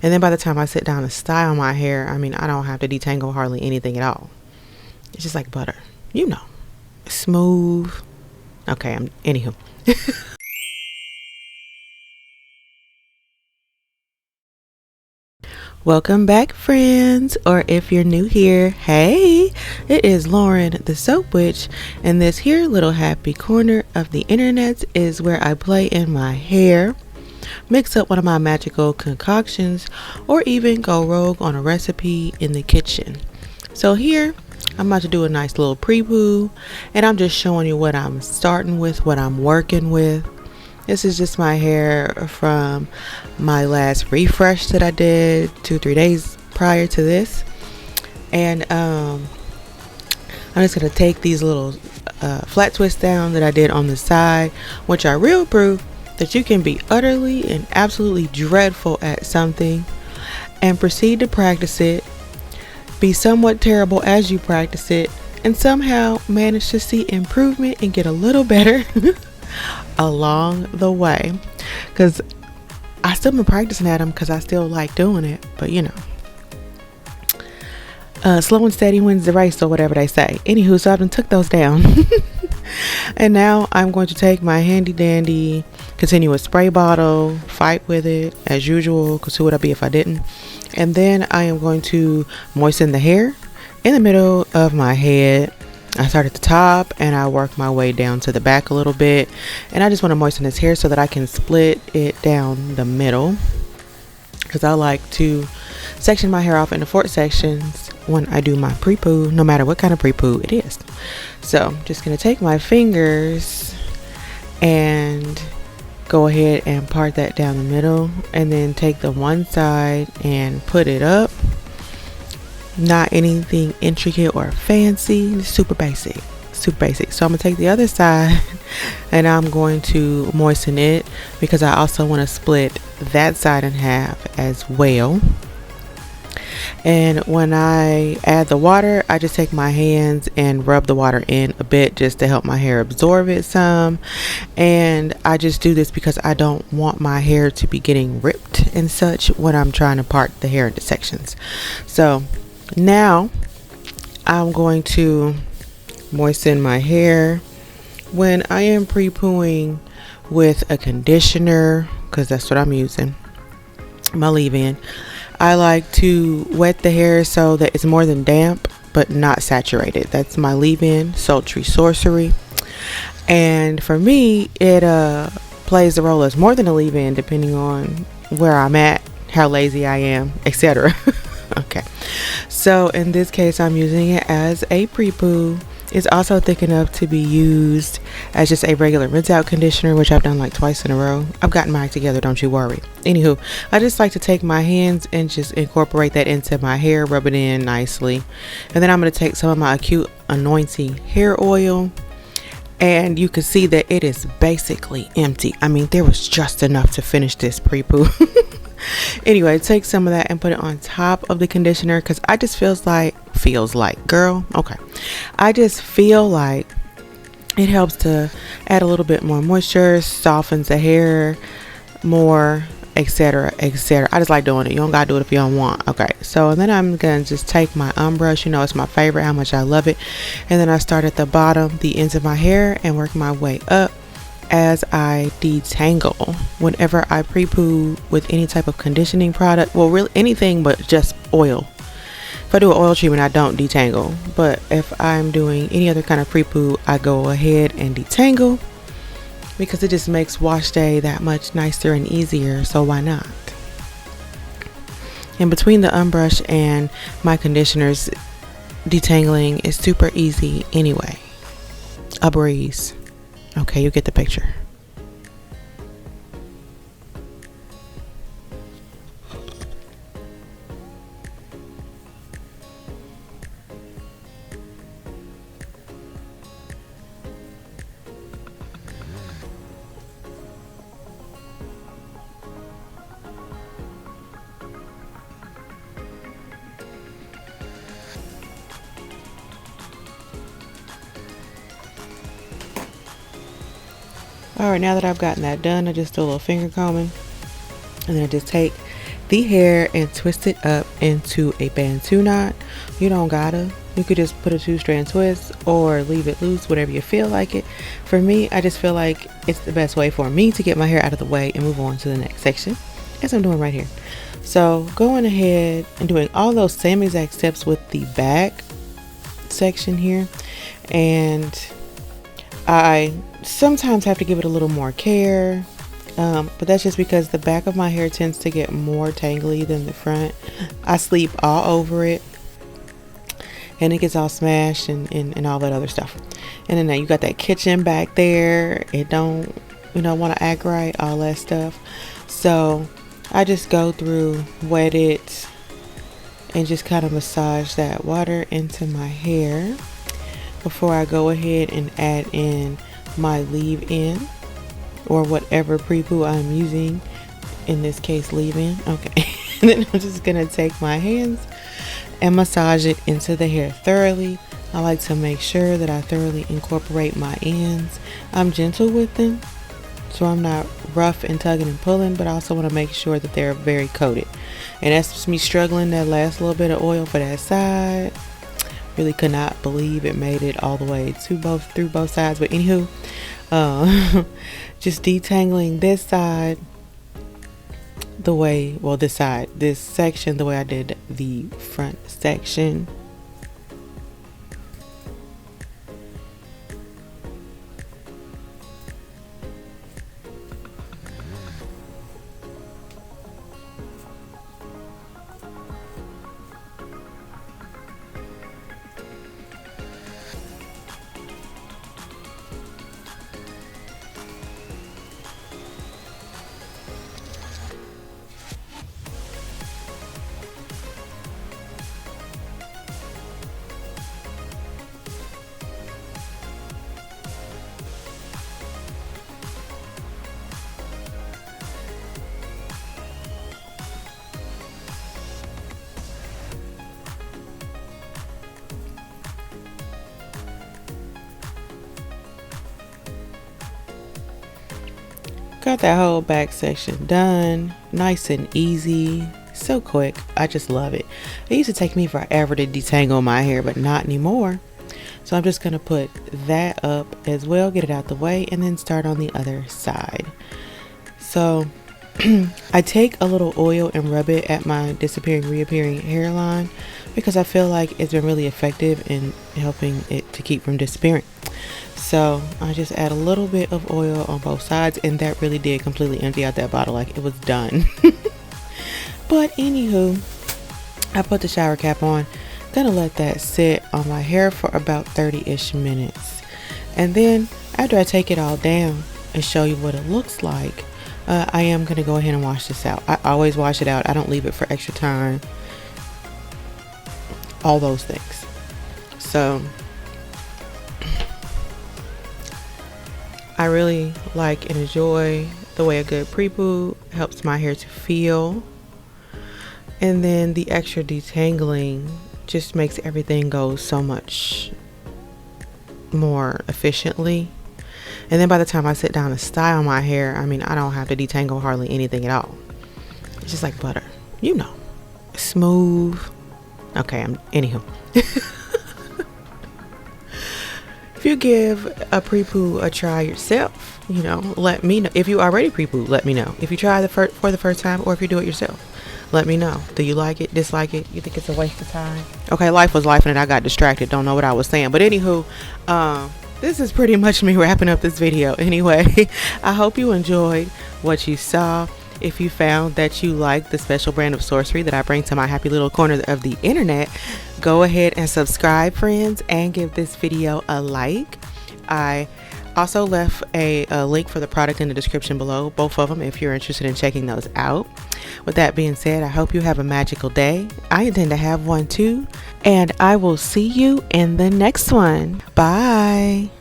And then by the time I sit down to style my hair, I mean, I don't have to detangle hardly anything at all. It's just like butter, you know, smooth. Okay, anywho. Welcome back, friends, or if you're new here, hey, it is Lauren, the Soap Witch, and this here little happy corner of the internet is where I play in my hair, mix up one of my magical concoctions, or even go rogue on a recipe in the kitchen. So here, I'm about to do a nice little pre-poo, and I'm just showing you what I'm starting with, what I'm working with. This is just my hair from my last refresh that I did 2-3 days prior to this. And I'm just going to take these little flat twists down that I did on the side, which are real proof that you can be utterly and absolutely dreadful at something and proceed to practice it, be somewhat terrible as you practice it, and somehow manage to see improvement and get a little better along the way, because I still been practicing at them because I still like doing it, but you know, slow and steady wins the race, or whatever they say. Anywho, so I done took those down and now I'm going to take my handy dandy continuous spray bottle, fight with it as usual, because who would I be if I didn't, and then I am going to moisten the hair in the middle of my head. I start at the top and I work my way down to the back a little bit, and I just want to moisten this hair so that I can split it down the middle, because I like to section my hair off into 4 sections when I do my pre-poo, no matter what kind of pre-poo it is. So I'm just going to take my fingers and go ahead and part that down the middle, and then take the one side and put it up. Not anything intricate or fancy, super basic. So I'm gonna take the other side and I'm going to moisten it, because I also want to split that side in half as well. And when I add the water, I just take my hands and rub the water in a bit just to help my hair absorb it some. And I just do this because I don't want my hair to be getting ripped and such when I'm trying to part the hair into sections. So now I'm going to moisten my hair. When I am pre-pooing with a conditioner, because that's what I'm using, my leave-in, I like to wet the hair so that it's more than damp but not saturated. That's my leave-in Sultry Sorcery, and for me it plays the role as more than a leave-in depending on where I'm at, how lazy I am, etc. Okay, so in this case I'm using it as a pre-poo. It's also thick enough to be used as just a regular rinse out conditioner, which I've done like twice in a row. I've gotten mine together, don't you worry. Anywho, I just like to take my hands and just incorporate that into my hair, rub it in nicely, and then I'm going to take some of my Acute Anointing Hair Oil, and you can see that it is basically empty. I mean, there was just enough to finish this pre-poo. Anyway, take some of that and put it on top of the conditioner, because I just girl, okay, I just feel like it helps to add a little bit more moisture, softens the hair more, etc, etc. I just like doing it. You don't gotta do it if you don't want. Okay, so and then I'm gonna just take my brush, you know, it's my favorite, how much I love it, and then I start at the bottom, the ends of my hair, and work my way up as I detangle. Whenever I pre-poo with any type of conditioning product, well, really anything but just oil. If I do an oil treatment, I don't detangle, but if I'm doing any other kind of pre-poo, I go ahead and detangle, because it just makes wash day that much nicer and easier, so why not? In between the unbrush and my conditioners, detangling is super easy anyway. A breeze. Okay, you get the picture. Alright, now that I've gotten that done, I just do a little finger combing, and then I just take the hair and twist it up into a bantu knot. You don't gotta. You could just put a 2-strand twist or leave it loose, whatever you feel like it. For me, I just feel like it's the best way for me to get my hair out of the way and move on to the next section, as I'm doing right here. So going ahead and doing all those same exact steps with the back section here. And I sometimes have to give it a little more care. But that's just because the back of my hair tends to get more tangly than the front. I sleep all over it. And it gets all smashed and all that other stuff. And then now you got that kitchen back there. It don't, want to act right, all that stuff. So I just go through, wet it, and just kind of massage that water into my hair before I go ahead and add in my leave-in or whatever pre-poo I'm using. In this case, leave-in. Okay. And then I'm just going to take my hands and massage it into the hair thoroughly. I like to make sure that I thoroughly incorporate my ends. I'm gentle with them, so I'm not rough and tugging and pulling, but I also want to make sure that they're very coated. And that's just me struggling that last little bit of oil for that side. Really could not believe it made it all the way through both sides. But anywho, just detangling this side the way, this section the way I did the front section. Got that whole back section done, nice and easy, so quick. I just love it. It used to take me forever to detangle my hair, but not anymore. So I'm just gonna put that up as well, get it out the way, and then start on the other side. So I take a little oil and rub it at my disappearing, reappearing hairline because I feel like it's been really effective in helping it to keep from disappearing. So I just add a little bit of oil on both sides, and that really did completely empty out that bottle, like it was done. But anywho, I put the shower cap on, gonna let that sit on my hair for about 30-ish minutes. And then after I take it all down and show you what it looks like, I am gonna go ahead and wash this out. I always wash it out. I don't leave it for extra time. All those things. So I really like and enjoy the way a good pre-poo helps my hair to feel. And then the extra detangling just makes everything go so much more efficiently. And then by the time I sit down to style my hair, I mean, I don't have to detangle hardly anything at all. It's just like butter, smooth. Okay, anywho. If you give a pre-poo a try yourself, let me know. If you already pre-poo, let me know. If you try for the first time, or if you do it yourself, let me know. Do you like it, dislike it? You think it's a waste of time? Okay, life was life and I got distracted. Don't know what I was saying. But anywho, this is pretty much me wrapping up this video. Anyway, I hope you enjoyed what you saw. If you found that you like the special brand of sorcery that I bring to my happy little corner of the internet, go ahead and subscribe, friends, and give this video a like. I also left a link for the product in the description below, both of them, if you're interested in checking those out. With that being said, I hope you have a magical day. I intend to have one too, and I will see you in the next one. Bye.